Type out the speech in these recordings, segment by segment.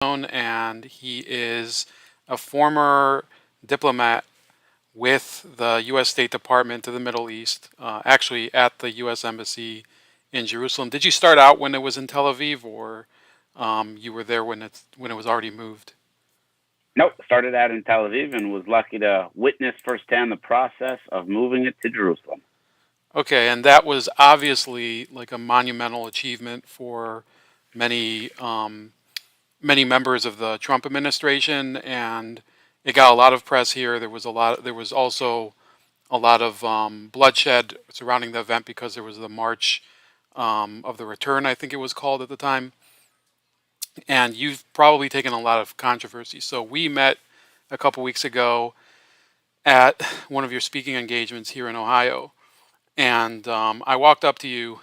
and he is a former diplomat with the U.S. State Department to the Middle East, actually at the U.S. Embassy in Jerusalem. Did you start out when it was in Tel Aviv, or you were there when it was already moved? Nope, started out in Tel Aviv and was lucky to witness firsthand the process of moving it to Jerusalem. Okay, and that was obviously like a monumental achievement for many many members of the Trump administration, and it got a lot of press here. There was also a lot of bloodshed surrounding the event because there was the March of the Return, I think it was called at the time. And you've probably taken a lot of controversy. So we met a couple weeks ago at one of your speaking engagements here in Ohio. And I walked up to you,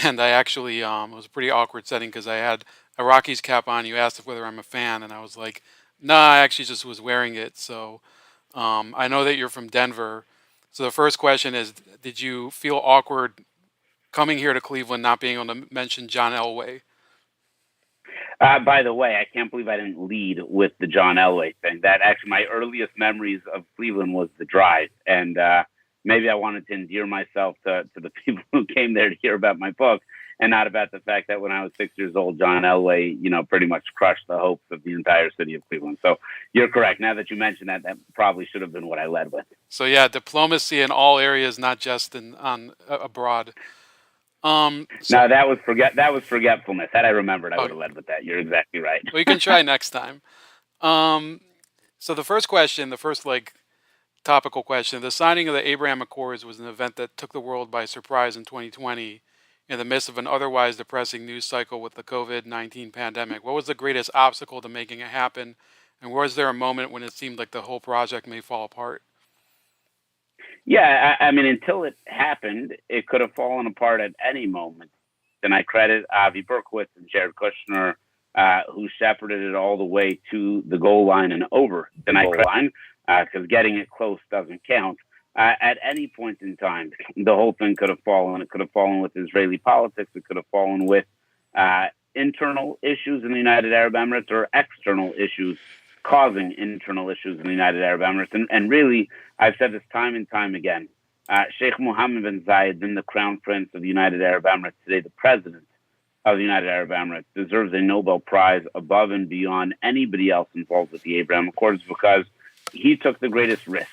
and I actually, it was a pretty awkward setting because I had a Rockies cap on. You asked whether I'm a fan, and I was like, no, I actually just was wearing it. So I know that you're from Denver. So the first question is, did you feel awkward coming here to Cleveland, not being able to mention John Elway? By the way, I can't believe I didn't lead with the John Elway thing. That actually, my earliest memories of Cleveland was the drive, and maybe I wanted to endear myself to the people who came there to hear about my book, and not about the fact that when I was 6 years old, John Elway, pretty much crushed the hopes of the entire city of Cleveland. So you're correct. Now that you mention that, that probably should have been what I led with. So yeah, diplomacy in all areas, not just abroad. So No, that was forgetfulness. Had I remembered, I oh, would have led with that. You're exactly right. well, you can try next time. Um, so the first question, the first like topical question, the signing of the Abraham Accords was an event that took the world by surprise in 2020 in the midst of an otherwise depressing news cycle with the COVID-19 pandemic. What was the greatest obstacle to making it happen? And was there a moment when it seemed like the whole project may fall apart? Yeah, I mean, until it happened, it could have fallen apart at any moment. And I credit Avi Berkowitz and Jared Kushner, who shepherded it all the way to the goal line and over the goal line, because getting it close doesn't count. At any point in time, the whole thing could have fallen. It could have fallen with Israeli politics. It could have fallen with internal issues in the United Arab Emirates or external issues causing internal issues in the United Arab Emirates. And really, I've said this time and time again. Sheikh Mohammed bin Zayed, then the Crown Prince of the United Arab Emirates, today the President of the United Arab Emirates, deserves a Nobel Prize above and beyond anybody else involved with the Abraham Accords because he took the greatest risk.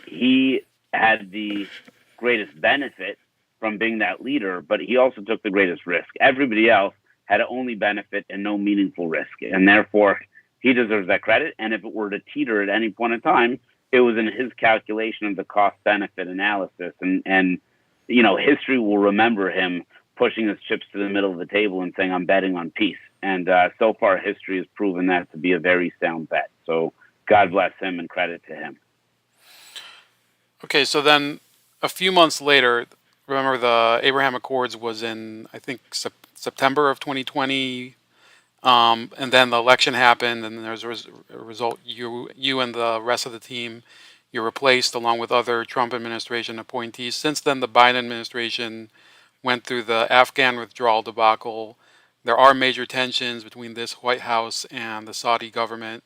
He had the greatest benefit from being that leader, but he also took the greatest risk. Everybody else had only benefit and no meaningful risk. And therefore, he deserves that credit. And if it were to teeter at any point in time, it was in his calculation of the cost-benefit analysis. And history will remember him pushing his chips to the middle of the table and saying, I'm betting on peace. And so far, history has proven that to be a very sound bet. So God bless him and credit to him. Okay, so then a few months later, remember the Abraham Accords was in, I think, September of 2020. And then the election happened, and there's a result. You and the rest of the team, you're replaced along with other Trump administration appointees. Since then, the Biden administration went through the Afghan withdrawal debacle. There are major tensions between this White House and the Saudi government,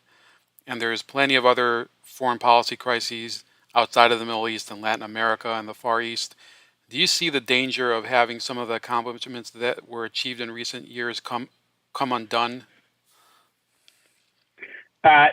and there's plenty of other foreign policy crises outside of the Middle East and Latin America and the Far East. Do you see the danger of having some of the accomplishments that were achieved in recent years come undone?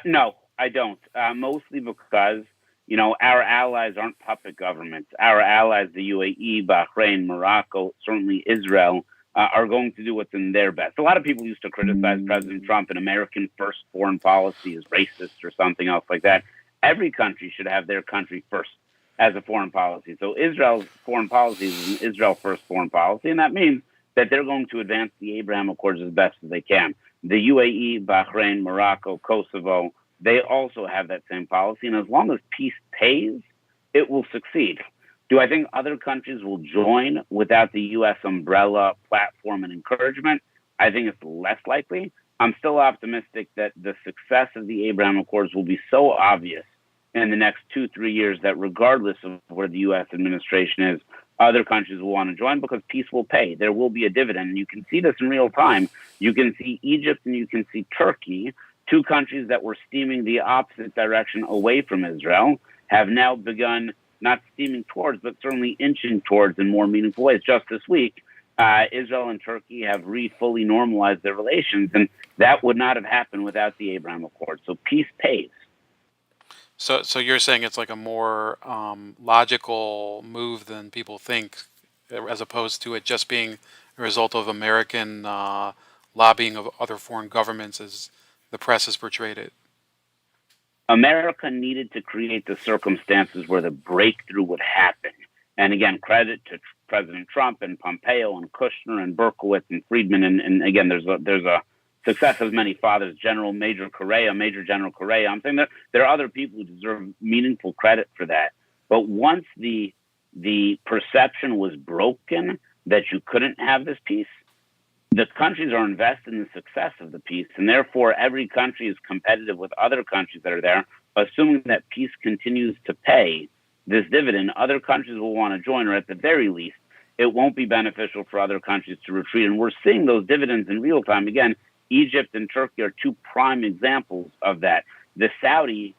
No, I don't. Mostly because, our allies aren't puppet governments. Our allies, the UAE, Bahrain, Morocco, certainly Israel, are going to do what's in their best. A lot of people used to criticize President Trump and American first foreign policy as racist or something else like that. Every country should have their country first as a foreign policy. So Israel's foreign policy is an Israel first foreign policy, and that means that they're going to advance the Abraham Accords as best as they can. The UAE, Bahrain, Morocco, Kosovo, they also have that same policy. And as long as peace pays, it will succeed. Do I think other countries will join without the U.S. umbrella, platform, and encouragement? I think it's less likely. I'm still optimistic that the success of the Abraham Accords will be so obvious in the next 2-3 years that regardless of where the U.S. administration is, other countries will want to join because peace will pay. There will be a dividend. And you can see this in real time. You can see Egypt and you can see Turkey Two countries that were steaming the opposite direction away from Israel have now begun not steaming towards, but certainly inching towards in more meaningful ways. Just this week, Israel and Turkey have fully normalized their relations, and that would not have happened without the Abraham Accords. So peace pays. So you're saying it's like a more logical move than people think, as opposed to it just being a result of American lobbying of other foreign governments, as the press has portrayed it. America needed to create the circumstances where the breakthrough would happen. And again, credit to President Trump and Pompeo and Kushner and Berkowitz and Friedman. And again, there's a success of many fathers, Major General Correa. I'm saying that there are other people who deserve meaningful credit for that. But once the perception was broken that you couldn't have this peace, the countries are invested in the success of the peace, and therefore every country is competitive with other countries that are there, assuming that peace continues to pay this dividend. Other countries will want to join, or at the very least, it won't be beneficial for other countries to retreat. And we're seeing those dividends in real time. Again, Egypt and Turkey are two prime examples of that. The Saudi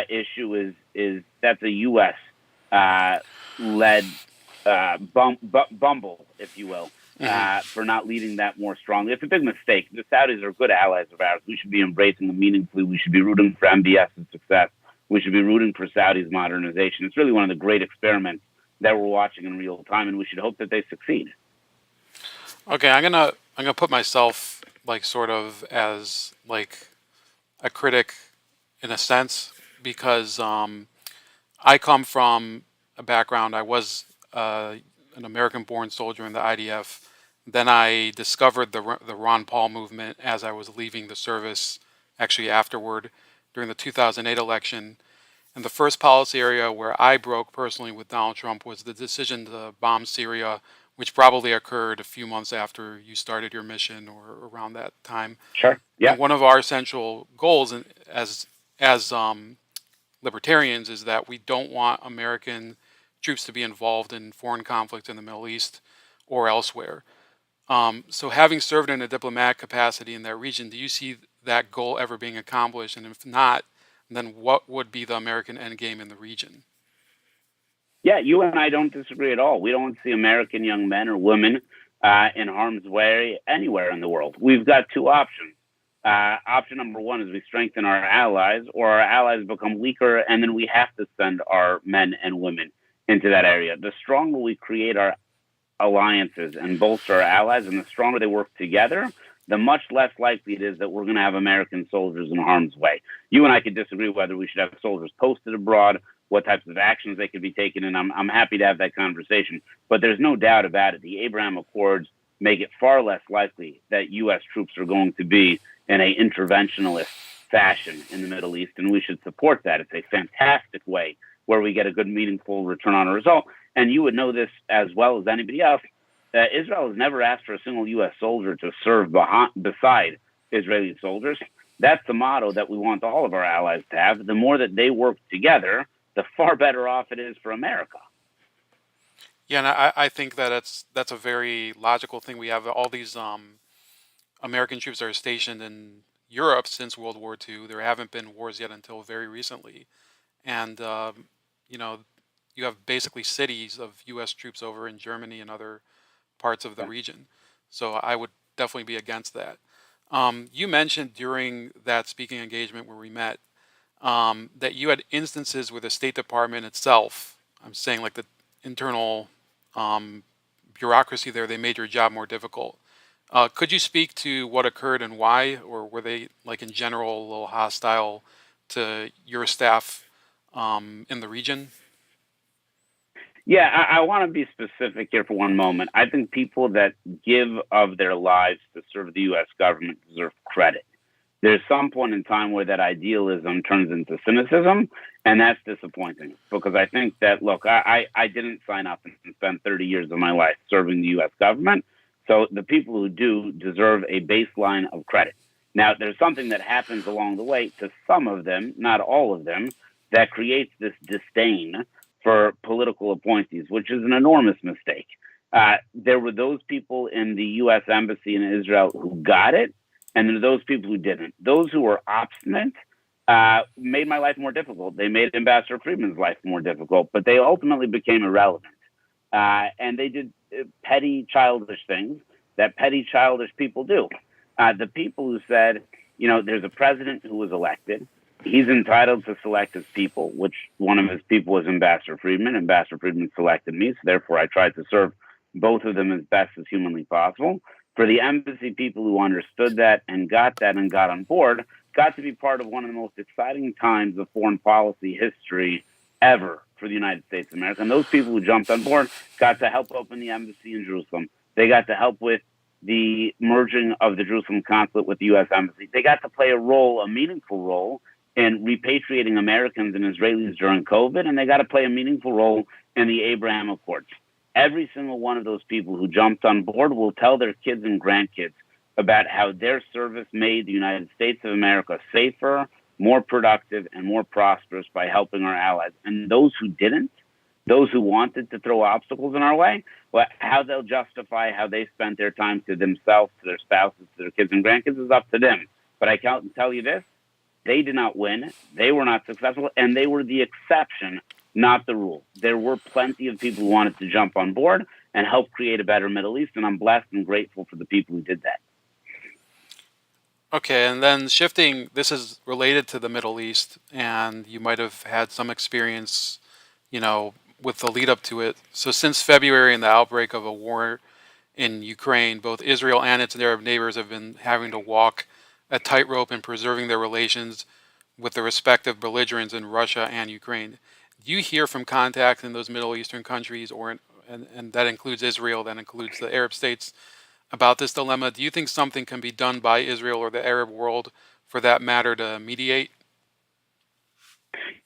issue is that's a U.S. led bumble, if you will. For not leading that more strongly. It's a big mistake. The Saudis are good allies of ours. We should be embracing them meaningfully. We should be rooting for MBS's success. We should be rooting for Saudi's modernization. It's really one of the great experiments that we're watching in real time, and we should hope that they succeed. Okay, I'm gonna put myself like sort of as like a critic in a sense, because I come from a background. I was an American-born soldier in the IDF. Then I discovered the Ron Paul movement as I was leaving the service, actually afterward, during the 2008 election. And the first policy area where I broke personally with Donald Trump was the decision to bomb Syria, which probably occurred a few months after you started your mission or around that time. Sure. Yeah. And one of our central goals as libertarians is that we don't want American troops to be involved in foreign conflict in the Middle East or elsewhere. So having served in a diplomatic capacity in that region, do you see that goal ever being accomplished? And if not, then what would be the American endgame in the region? Yeah, you and I don't disagree at all. We don't see American young men or women in harm's way anywhere in the world. We've got two options. Option number one is we strengthen our allies, or our allies become weaker, and then we have to send our men and women into that area. The stronger we create our alliances and bolster our allies, and the stronger they work together, the much less likely it is that we're going to have American soldiers in harm's way. You and I could disagree whether we should have soldiers posted abroad, what types of actions they could be taken, and I'm happy to have that conversation. But there's no doubt about it. The Abraham Accords make it far less likely that U.S. troops are going to be in a interventionist fashion in the Middle East, and we should support that. It's a fantastic way where we get a good, meaningful return on a result. And you would know this as well as anybody else. Israel has never asked for a single U.S. soldier to serve beside Israeli soldiers. That's the motto that we want all of our allies to have. The more that they work together, the far better off it is for America. Yeah, and I think that that's a very logical thing. We have all these American troops that are stationed in Europe since World War II. There haven't been wars yet until very recently. And, you have basically cities of U.S. troops over in Germany and other parts of the region. So I would definitely be against that. You mentioned during that speaking engagement where we met that you had instances where the State Department itself, I'm saying like the internal bureaucracy there, they made your job more difficult. Could you speak to what occurred and why, or were they like in general a little hostile to your staff in the region? Yeah, I want to be specific here for one moment. I think people that give of their lives to serve the U.S. government deserve credit. There's some point in time where that idealism turns into cynicism, and that's disappointing because I think that, look, I didn't sign up and spend 30 years of my life serving the U.S. government, so the people who do deserve a baseline of credit. Now, there's something that happens along the way to some of them, not all of them, that creates this disdain for political appointees, which is an enormous mistake. There were those people in the U.S. Embassy in Israel who got it, and there are those people who didn't. Those who were obstinate made my life more difficult. They made Ambassador Friedman's life more difficult, but they ultimately became irrelevant. And they did petty, childish things that petty, childish people do. The people who said, there's a president who was elected. He's entitled to select his people, which one of his people was Ambassador Friedman. Ambassador Friedman selected me, so therefore I tried to serve both of them as best as humanly possible. For the embassy people who understood that and got on board, got to be part of one of the most exciting times of foreign policy history ever for the United States of America. And those people who jumped on board got to help open the embassy in Jerusalem. They got to help with the merging of the Jerusalem consulate with the U.S. Embassy. They got to play a meaningful role in repatriating Americans and Israelis during COVID, and they got to play a meaningful role in the Abraham Accords. Every single one of those people who jumped on board will tell their kids and grandkids about how their service made the United States of America safer, more productive, and more prosperous by helping our allies. And those who didn't, those who wanted to throw obstacles in our way, well, how they'll justify how they spent their time to themselves, to their spouses, to their kids and grandkids is up to them. But I can tell you this, they did not win, they were not successful, and they were the exception, not the rule. There were plenty of people who wanted to jump on board and help create a better Middle East, and I'm blessed and grateful for the people who did that. Okay, and then shifting, this is related to the Middle East, and you might have had some experience, with the lead up to it. So since February and the outbreak of a war in Ukraine, both Israel and its Arab neighbors have been having to walk a tightrope in preserving their relations with the respective belligerents in Russia and Ukraine. Do you hear from contacts in those Middle Eastern countries, and that includes Israel, that includes the Arab states, about this dilemma? Do you think something can be done by Israel or the Arab world, for that matter, to mediate?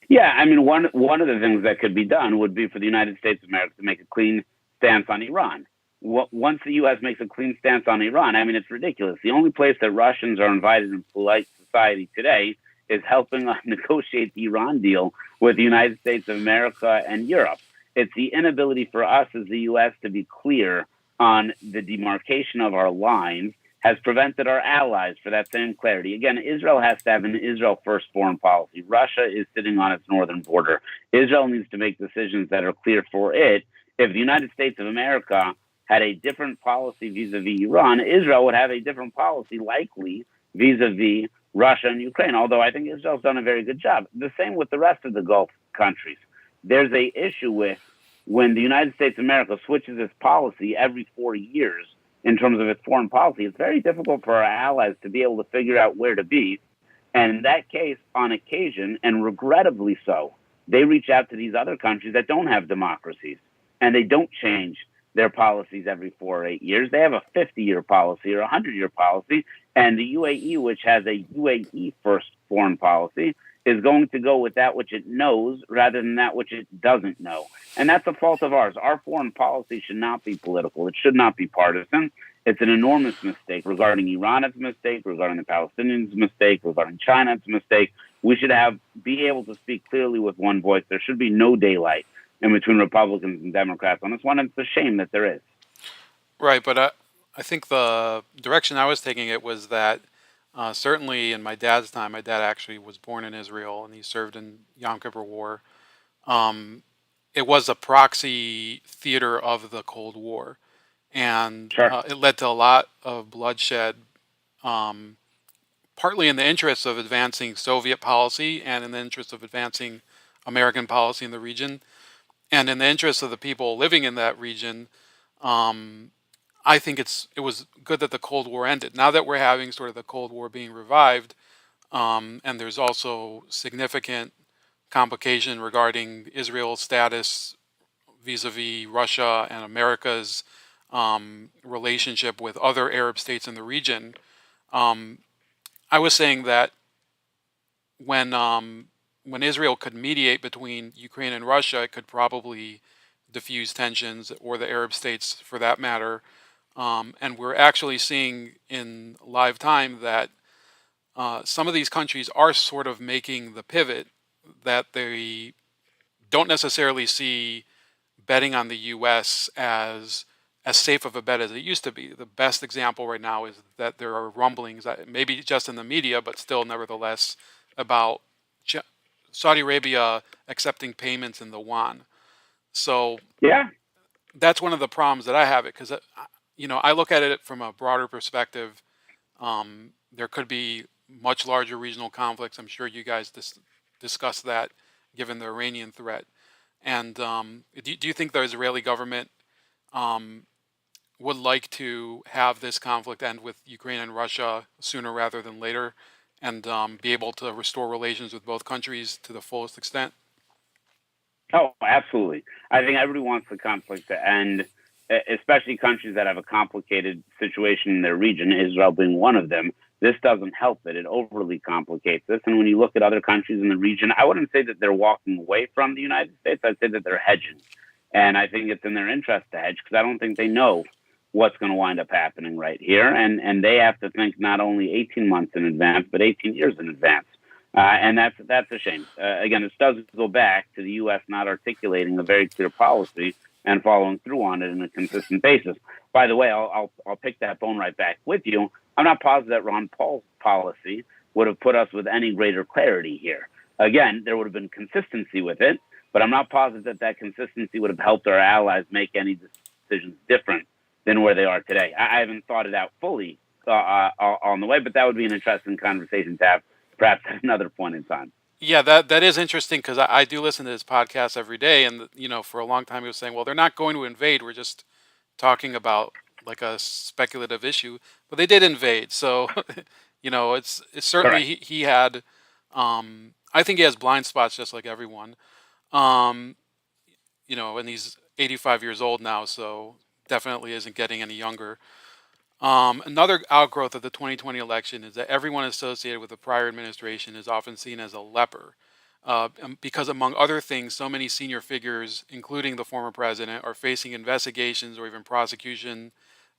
Yeah, I mean, one of the things that could be done would be for the United States of America to make a clean stance on Iran. Once the U.S. makes a clean stance on Iran, I mean, it's ridiculous. The only place that Russians are invited in polite society today is helping negotiate the Iran deal with the United States of America and Europe. It's the inability for us as the U.S. to be clear on the demarcation of our lines has prevented our allies for that same clarity. Again, Israel has to have an Israel first foreign policy. Russia is sitting on its northern border. Israel needs to make decisions that are clear for it. If the United States of America had a different policy vis-a-vis Iran, Israel would have a different policy likely vis-a-vis Russia and Ukraine, although I think Israel's done a very good job. The same with the rest of the Gulf countries. There's an issue with when the United States of America switches its policy every 4 years in terms of its foreign policy, it's very difficult for our allies to be able to figure out where to be. And in that case, on occasion, and regrettably so, they reach out to these other countries that don't have democracies, and they don't change their policies every 4 or 8 years. They have a 50-year policy or a 100-year policy, and the UAE, which has a UAE first foreign policy, is going to go with that which it knows rather than that which it doesn't know. And that's a fault of ours. Our foreign policy should not be political. It should not be partisan. It's an enormous mistake. Regarding Iran, it's a mistake. Regarding the Palestinians, it's a mistake. Regarding China, it's a mistake. We should be able to speak clearly with one voice. There should be no daylight in between Republicans and Democrats on this one. And it's a shame that there is. Right, but I think the direction I was taking it was that certainly in my dad's time, my dad actually was born in Israel and he served in Yom Kippur War. Um, it was a proxy theater of the Cold War, and Sure. it led to a lot of bloodshed, um, partly in the interest of advancing Soviet policy and in the interest of advancing American policy in the region, and in the interest of the people living in that region. Um, I think it was good that the Cold War ended. Now that we're having sort of the Cold War being revived, and there's also significant complication regarding Israel's status vis-a-vis Russia and America's relationship with other Arab states in the region. Um, I was saying that when when Israel could mediate between Ukraine and Russia, it could probably diffuse tensions, or the Arab states for that matter. And we're actually seeing in live time that some of these countries are sort of making the pivot, that they don't necessarily see betting on the U.S. as as safe of a bet as it used to be. The best example right now is that there are rumblings, maybe just in the media, but still, nevertheless, about Saudi Arabia accepting payments in the yuan. So Yeah. that's one of the problems that I have it because I look at it from a broader perspective. There could be much larger regional conflicts. I'm sure you guys discuss that, given the Iranian threat. And do you think the Israeli government um, would like to have this conflict end with Ukraine and Russia sooner rather than later, and be able to restore relations with both countries to the fullest extent? Oh, absolutely. I think everybody wants the conflict to end, especially countries that have a complicated situation in their region, Israel being one of them. This doesn't help it. It overly complicates this. And when you look at other countries in the region, I wouldn't say that they're walking away from the United States. I'd say that they're hedging. And I think it's in their interest to hedge because I don't think they know what's going to wind up happening right here. And they have to think not only 18 months in advance, but 18 years in advance. And that's a shame. Again, this does go back to the U.S. not articulating a very clear policy and following through on it on a consistent basis. By the way, I'll pick that bone right back with you. I'm not positive that Ron Paul's policy would have put us with any greater clarity here. Again, there would have been consistency with it, but I'm not positive that consistency would have helped our allies make any decisions different than where they are today. I haven't thought it out fully on the way, but that would be an interesting conversation to have perhaps at another point in time. Yeah, that is interesting because I do listen to this podcast every day, and for a long time he was saying, well, they're not going to invade. We're just talking about like a speculative issue, but they did invade. So, it's certainly Correct. he had. I think he has blind spots just like everyone. Um, and he's 85 years old now, so definitely isn't getting any younger. Another outgrowth of the 2020 election is that everyone associated with the prior administration is often seen as a leper. Because, among other things, so many senior figures, including the former president, are facing investigations or even prosecution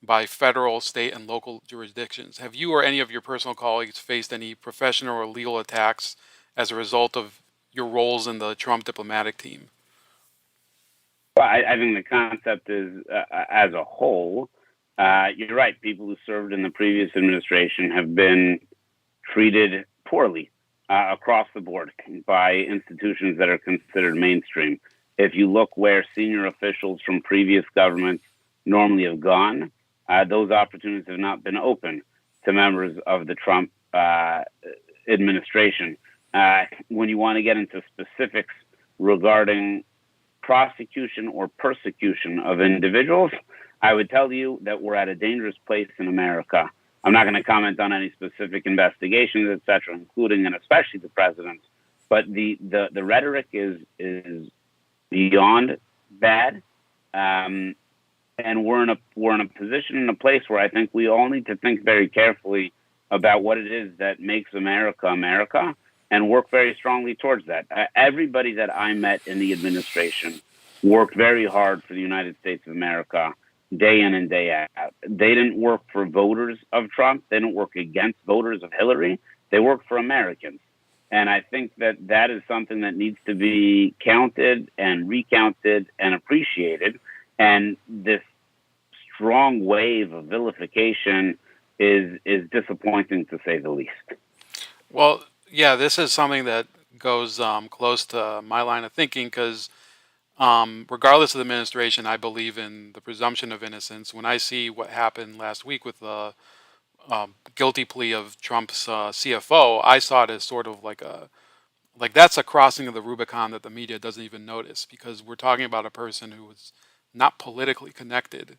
by federal, state, and local jurisdictions. Have you or any of your personal colleagues faced any professional or legal attacks as a result of your roles in the Trump diplomatic team? Well, I think the concept is, as a whole, you're right. People who served in the previous administration have been treated poorly across the board by institutions that are considered mainstream. If you look where senior officials from previous governments normally have gone, those opportunities have not been open to members of the Trump administration. When you want to get into specifics regarding prosecution or persecution of individuals, I would tell you that we're at a dangerous place in America. I'm not going to comment on any specific investigations, et cetera, including and especially the president's, but the rhetoric is beyond bad. And we're in a position, in a place where I think we all need to think very carefully about what it is that makes America America, and work very strongly towards that. Everybody that I met in the administration worked very hard for the United States of America, day in and day out. They didn't work for voters of Trump. They didn't work against voters of Hillary. They worked for Americans. And I think that is something that needs to be counted and recounted and appreciated. And this strong wave of vilification is disappointing, to say the least. Well, yeah, this is something that goes close to my line of thinking because, regardless of the administration, I believe in the presumption of innocence. When I see what happened last week with the guilty plea of Trump's CFO, I saw it as sort of like that's a crossing of the Rubicon that the media doesn't even notice because we're talking about a person who was not politically connected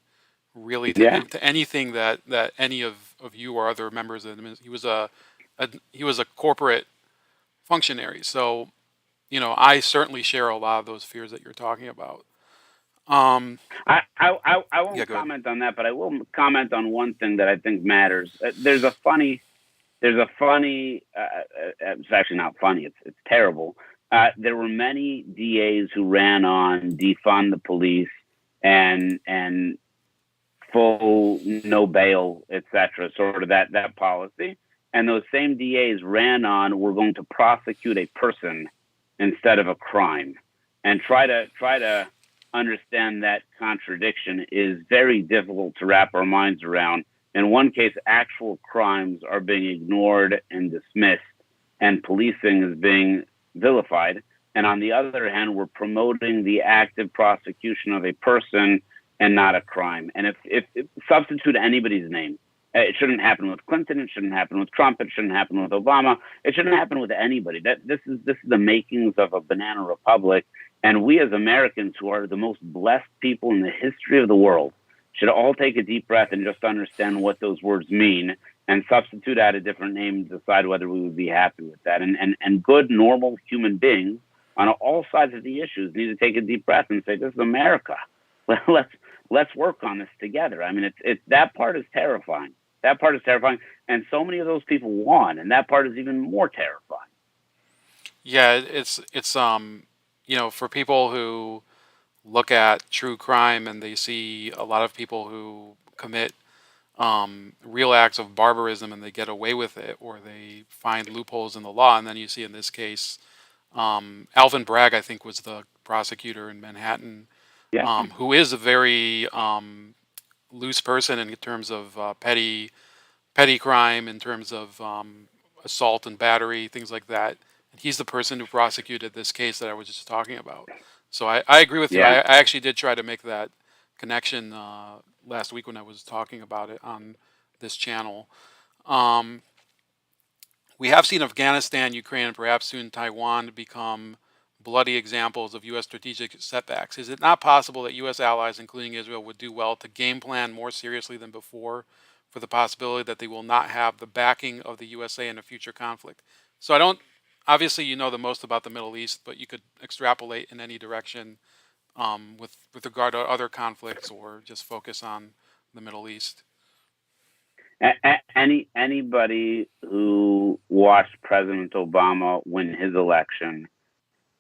really Yeah. to anything that any of you or other members of the he was a corporate functionary. So, I certainly share a lot of those fears that you're talking about. Um, I yeah, won't go ahead. comment on that, but I will comment on one thing that I think matters. It's actually not funny. It's terrible. There were many DAs who ran on defund the police and full no bail, etc. Sort of that policy. And those same DAs ran on, we're going to prosecute a person instead of a crime, and try to understand that contradiction is very difficult to wrap our minds around. In one case, actual crimes are being ignored and dismissed, and policing is being vilified. And on the other hand, we're promoting the active prosecution of a person and not a crime. And if substitute anybody's name, it shouldn't happen with Clinton. It shouldn't happen with Trump. It shouldn't happen with Obama. It shouldn't happen with anybody. This is the makings of a banana republic. And we as Americans, who are the most blessed people in the history of the world, should all take a deep breath and just understand what those words mean and substitute out a different name and decide whether we would be happy with that. And good, normal human beings on all sides of the issues need to take a deep breath and say, this is America. Let's work on this together. I mean, it's that part is terrifying. That part is terrifying. And so many of those people won, and that part is even more terrifying. Yeah, it's for people who look at true crime and they see a lot of people who commit real acts of barbarism and they get away with it, or they find loopholes in the law. And then you see in this case, Alvin Bragg, I think, was the prosecutor in Manhattan, Yeah. who is a very loose person in terms of petty crime, in terms of assault and battery, things like that. And he's the person who prosecuted this case that I was just talking about. So I agree with you. Yeah. I actually did try to make that connection last week when I was talking about it on this channel. Um, we have seen Afghanistan, Ukraine, and perhaps soon Taiwan become bloody examples of U.S. strategic setbacks. Is it not possible that U.S. allies, including Israel, would do well to game plan more seriously than before for the possibility that they will not have the backing of the USA in a future conflict? So I don't, obviously, you know the most about the Middle East, but you could extrapolate in any direction with regard to other conflicts, or just focus on the Middle East. Anybody who watched President Obama win his election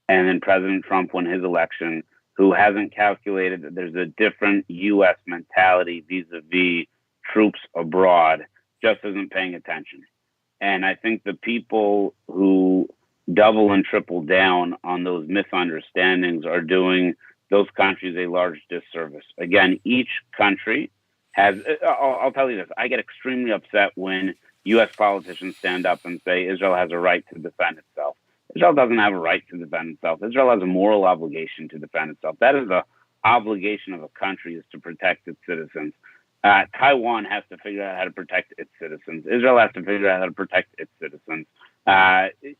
and then President Trump win his election, who hasn't calculated that there's a different U.S. mentality vis-a-vis troops abroad, just isn't paying attention. And I think the people who double and triple down on those misunderstandings are doing those countries a large disservice. Again, each country has, I'll tell you this, I get extremely upset when U.S. politicians stand up and say Israel has a right to defend itself. Israel doesn't have a right to defend itself. Israel has a moral obligation to defend itself. That is the obligation of a country, is to protect its citizens. Taiwan has to figure out how to protect its citizens. Israel has to figure out how to protect its citizens.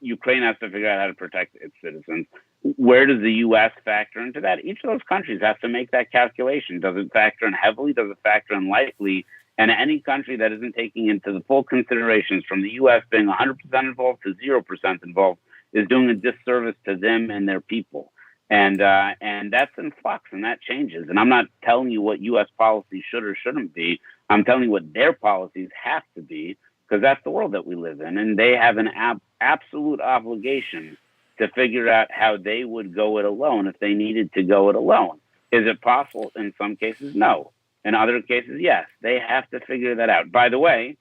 Ukraine has to figure out how to protect its citizens. Where does the U.S. factor into that? Each of those countries has to make that calculation. Does it factor in heavily? Does it factor in lightly? And any country that isn't taking into the full considerations, from the U.S. being 100% involved to 0% involved, is doing a disservice to them and their people. And that's in flux, and that changes. And I'm not telling you what U.S. policy should or shouldn't be. I'm telling you what their policies have to be, because that's the world that we live in. And they have an absolute obligation to figure out how they would go it alone if they needed to go it alone. Is it possible? In some cases, no. In other cases, yes. They have to figure that out. By the way,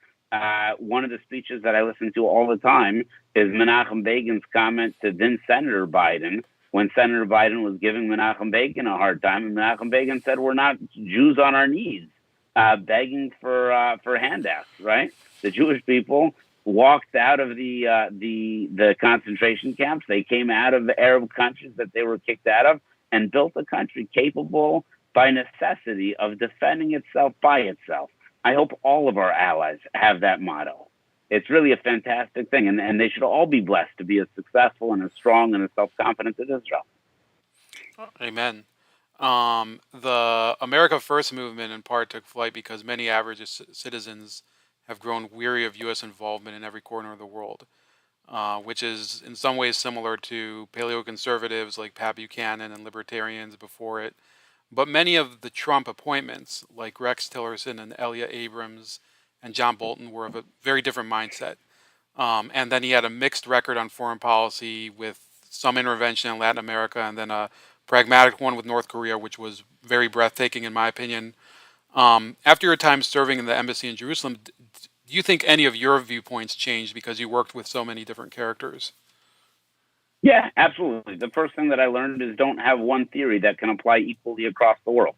one of the speeches that I listen to all the time is Menachem Begin's comment to then Senator Biden, when Senator Biden was giving Menachem Begin a hard time, and Menachem Begin said, "We're not Jews on our knees, begging for handouts." Right? The Jewish people walked out of the concentration camps. They came out of the Arab countries that they were kicked out of, and built a country capable, by necessity, of defending itself by itself. I hope all of our allies have that motto. It's really a fantastic thing, and they should all be blessed to be as successful and as strong and as self-confident as Israel. Amen. The America First movement in part took flight because many average citizens have grown weary of U.S. involvement in every corner of the world, which is in some ways similar to paleoconservatives like Pat Buchanan and libertarians before it. But many of the Trump appointments, like Rex Tillerson and Elliott Abrams and John Bolton, were of a very different mindset. And then he had a mixed record on foreign policy, with some intervention in Latin America and then a pragmatic one with North Korea, which was very breathtaking in my opinion. After your time serving in the embassy in Jerusalem, do you think any of your viewpoints changed because you worked with so many different characters? Yeah, absolutely. The first thing that I learned is don't have one theory that can apply equally across the world.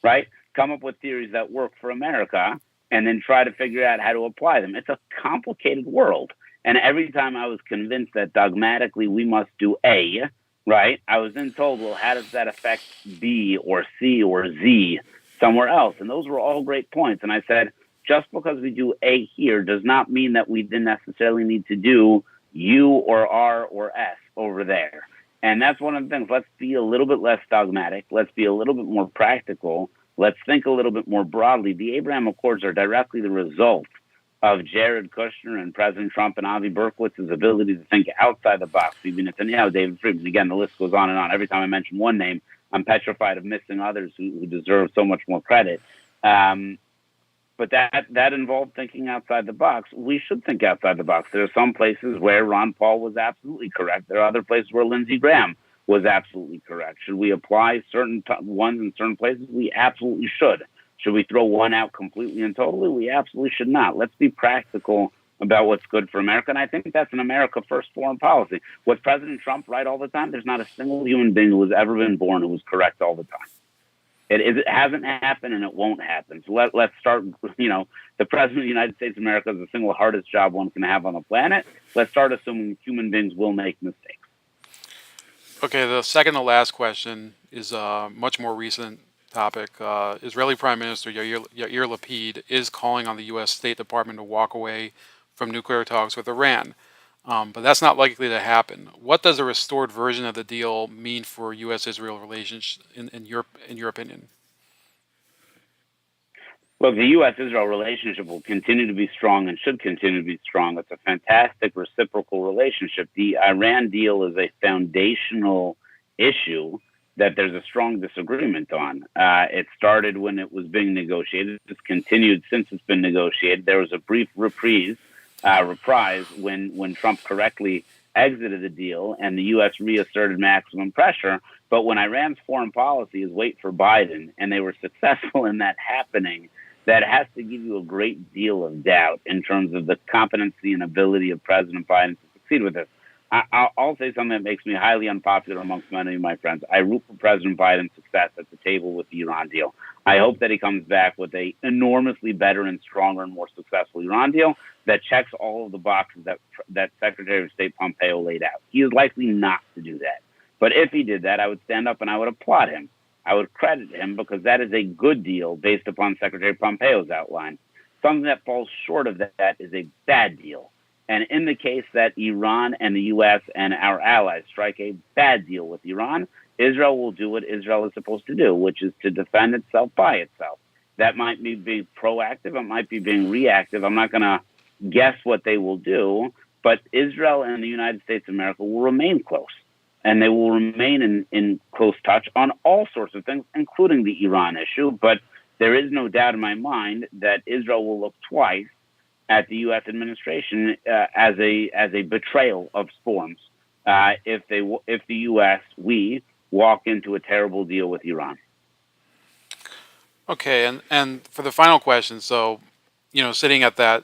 Right? Come up with theories that work for America and then try to figure out how to apply them. It's a complicated world. And every time I was convinced that dogmatically we must do A, right, I was then told, well, how does that affect B or C or Z somewhere else? And those were all great points. And I said, just because we do A here does not mean that we then necessarily need to do U or R or S over there. And that's one of the things. Let's be a little bit less dogmatic. Let's be a little bit more practical. Let's think a little bit more broadly. The Abraham Accords are directly the result of Jared Kushner and President Trump and Avi Berkowitz's ability to think outside the box. Even Netanyahu, David Friedman. Again, the list goes on and on. Every time I mention one name, I'm petrified of missing others who deserve so much more credit. But that involved thinking outside the box. We should think outside the box. There are some places where Ron Paul was absolutely correct. There are other places where Lindsey Graham was absolutely correct. Should we apply certain ones in certain places? We absolutely should. Should we throw one out completely and totally? We absolutely should not. Let's be practical about what's good for America. And I think that's an America first foreign policy. Was President Trump right all the time? There's not a single human being who has ever been born who was correct all the time. It hasn't happened and it won't happen. So let's start, the President of the United States of America is the single hardest job one can have on the planet. Let's start assuming human beings will make mistakes. Okay, the second to last question is a much more recent topic. Israeli Prime Minister Yair Lapid is calling on the U.S. State Department to walk away from nuclear talks with Iran. But that's not likely to happen. What does a restored version of the deal mean for U.S.-Israel relations in your opinion? Well, the U.S.-Israel relationship will continue to be strong and should continue to be strong. It's a fantastic reciprocal relationship. The Iran deal is a foundational issue that there's a strong disagreement on. It started when it was being negotiated. It's continued since it's been negotiated. There was a brief reprise when Trump correctly exited the deal and the U.S. reasserted maximum pressure. But when Iran's foreign policy is wait for Biden, and they were successful in that happening, that has to give you a great deal of doubt in terms of the competency and ability of President Biden to succeed with this. I'll say something that makes me highly unpopular amongst many of my friends. I root for President Biden's success at the table with the Iran deal. I hope that he comes back with a enormously better and stronger and more successful Iran deal that checks all of the boxes that Secretary of State Pompeo laid out. He is likely not to do that. But if he did that, I would stand up and I would applaud him. I would credit him because that is a good deal based upon Secretary Pompeo's outline. Something that falls short of that is a bad deal. And in the case that Iran and the U.S. and our allies strike a bad deal with Iran, Israel will do what Israel is supposed to do, which is to defend itself by itself. That might be being proactive. It might be being reactive. I'm not going to guess what they will do, but Israel and the United States of America will remain close. And they will remain in close touch on all sorts of things, including the Iran issue. But there is no doubt in my mind that Israel will look twice at the U.S. administration as a betrayal of forms if the U.S. we walk into a terrible deal with Iran. Okay, and for the final question, so sitting at that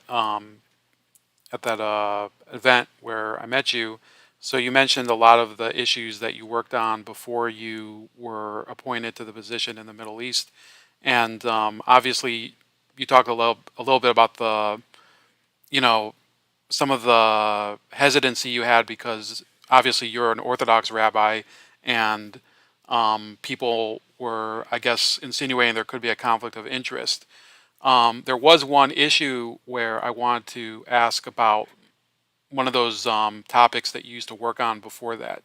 event where I met you, so you mentioned a lot of the issues that you worked on before you were appointed to the position in the Middle East, and obviously you talked a little bit about the some of the hesitancy you had because obviously you're an Orthodox rabbi and people were, I guess, insinuating there could be a conflict of interest. There was one issue where I wanted to ask about one of those topics that you used to work on before that.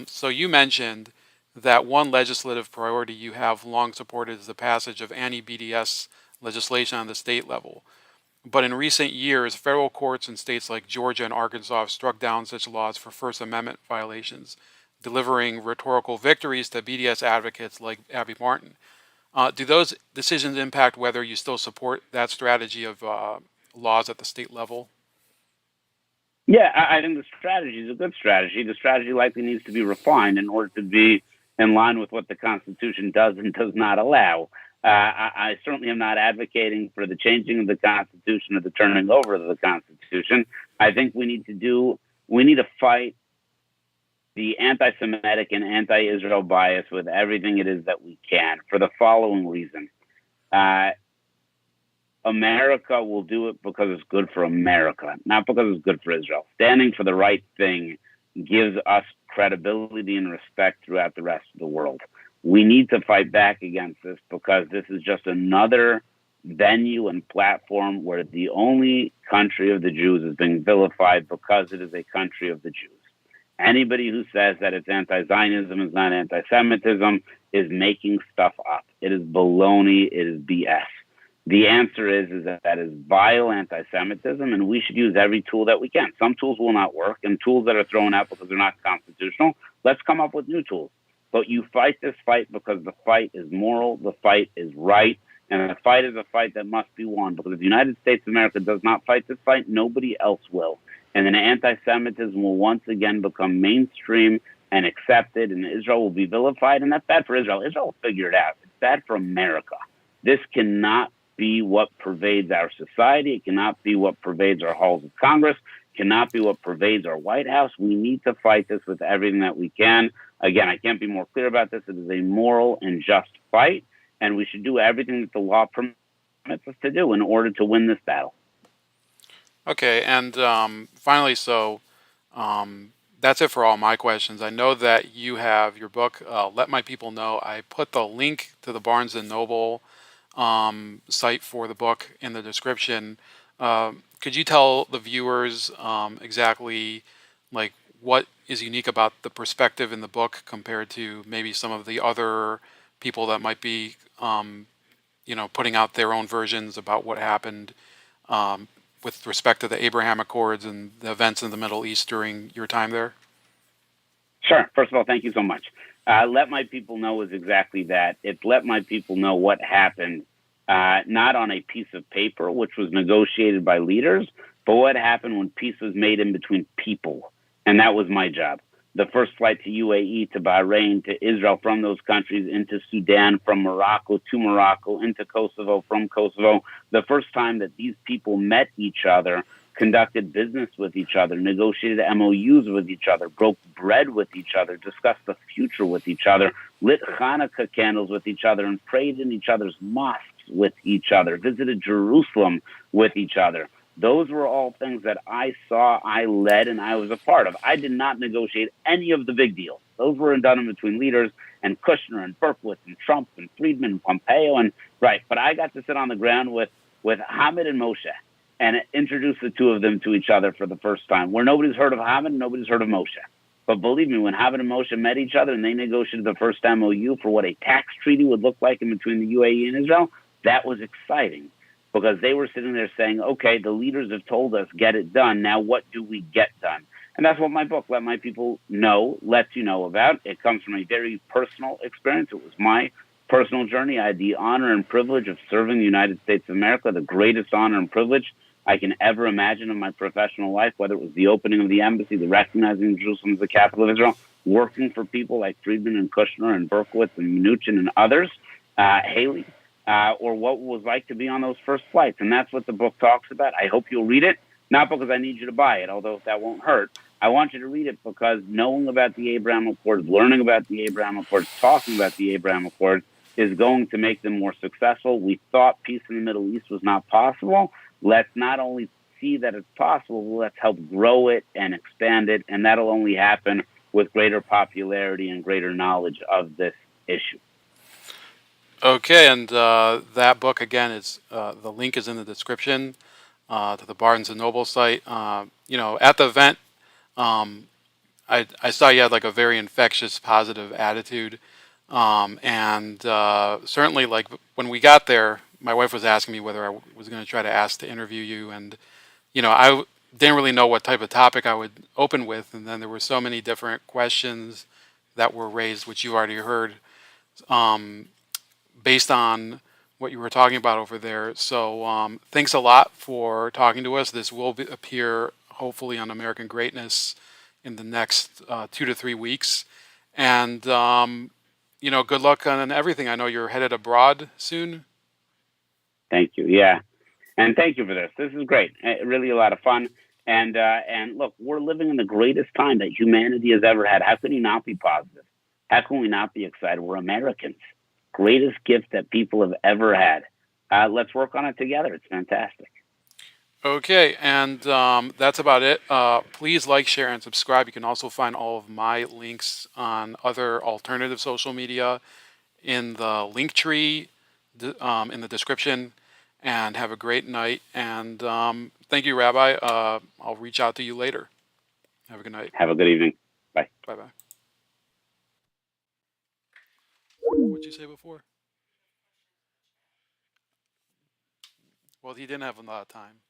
So you mentioned that one legislative priority you have long supported is the passage of anti-BDS legislation on the state level. But in recent years, federal courts in states like Georgia and Arkansas have struck down such laws for First Amendment violations, delivering rhetorical victories to BDS advocates like Abby Martin. Do those decisions impact whether you still support that strategy of laws at the state level? Yeah, I think the strategy is a good strategy. The strategy likely needs to be refined in order to be in line with what the Constitution does and does not allow. I certainly am not advocating for the changing of the Constitution or the turning over of the Constitution. I think we need to fight the anti-Semitic and anti-Israel bias with everything it is that we can for the following reason. Uh, America will do it because it's good for America, not because it's good for Israel. Standing for the right thing gives us credibility and respect throughout the rest of the world. We need to fight back against this because this is just another venue and platform where the only country of the Jews is being vilified because it is a country of the Jews. Anybody who says that it's anti-Zionism is not anti-Semitism is making stuff up. It is baloney. It is BS. The answer is that is vile anti-Semitism, and we should use every tool that we can. Some tools will not work, and tools that are thrown out because they're not constitutional, let's come up with new tools. But you fight this fight because the fight is moral, the fight is right, and the fight is a fight that must be won. Because if the United States of America does not fight this fight, nobody else will. And then anti-Semitism will once again become mainstream and accepted, and Israel will be vilified, and that's bad for Israel. Israel will figure it out. It's bad for America. This cannot be what pervades our society. It cannot be what pervades our halls of Congress. It cannot be what pervades our White House. We need to fight this with everything that we can. Again, I can't be more clear about this. It is a moral and just fight, and we should do everything that the law permits us to do in order to win this battle. Okay, and finally, so that's it for all my questions. I know that you have your book, Let My People Know. I put the link to the Barnes and Noble site for the book in the description. Could you tell the viewers exactly like what is unique about the perspective in the book compared to maybe some of the other people that might be, putting out their own versions about what happened um, with respect to the Abraham Accords and the events in the Middle East during your time there? Sure. First of all, thank you so much. Let my people know is exactly that. It's let my people know what happened, not on a piece of paper, which was negotiated by leaders, but what happened when peace was made in between people. And that was my job. The first flight to UAE, to Bahrain, to Israel, from those countries, into Sudan, from Morocco to Morocco, into Kosovo, from Kosovo. The first time that these people met each other, conducted business with each other, negotiated MOUs with each other, broke bread with each other, discussed the future with each other, lit Hanukkah candles with each other, and prayed in each other's mosques with each other, visited Jerusalem with each other. Those were all things that I saw, I led, and I was a part of. I did not negotiate any of the big deals. Those were done in between leaders and Kushner and Berkowitz and Trump and Friedman and Pompeo and right. But I got to sit on the ground with Hamid and Moshe and introduce the two of them to each other for the first time, where nobody's heard of Hamid, nobody's heard of Moshe. But believe me, when Hamid and Moshe met each other and they negotiated the first MOU for what a tax treaty would look like in between the UAE and Israel, that was exciting because they were sitting there saying, okay, the leaders have told us, get it done. Now what do we get done? And that's what my book, Let My People Know, lets you know about. It comes from a very personal experience. It was my personal journey. I had the honor and privilege of serving the United States of America, the greatest honor and privilege I can ever imagine in my professional life, whether it was the opening of the embassy, the recognizing Jerusalem as the capital of Israel, working for people like Friedman and Kushner and Berkowitz and Mnuchin and others, Haley, or what it was like to be on those first flights. And that's what the book talks about. I hope you'll read it, not because I need you to buy it, although that won't hurt. I want you to read it because knowing about the Abraham Accords, learning about the Abraham Accords, talking about the Abraham Accords is going to make them more successful. We thought peace in the Middle East was not possible. Let's not only see that it's possible, let's help grow it and expand it, and that'll only happen with greater popularity and greater knowledge of this issue. Okay, and that book again is the link is in the description to the Barnes and Noble site. At the event, um, I saw you had like a very infectious, positive attitude, and certainly like when we got there, my wife was asking me whether I was going to try to ask to interview you, and didn't really know what type of topic I would open with, and then there were so many different questions that were raised, which you already heard. Um, Based on what you were talking about over there. So thanks a lot for talking to us. This will appear hopefully on American Greatness in the next 2 to 3 weeks. And, good luck on everything. I know you're headed abroad soon. Thank you. Yeah. And thank you for this. This is great. Really a lot of fun. And look, we're living in the greatest time that humanity has ever had. How can you not be positive? How can we not be excited? We're Americans. Greatest gift that people have ever had. Let's work on it together. It's fantastic. Okay, and that's about it. Please like, share, and subscribe. You can also find all of my links on other alternative social media in the link tree in the description. And have a great night. And thank you, Rabbi. I'll reach out to you later. Have a good night. Have a good evening. Bye. Bye bye. What'd you say before? Well, he didn't have a lot of time.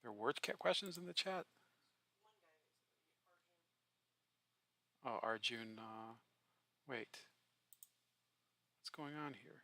There were questions in the chat. Oh, Arjun. Wait. What's going on here?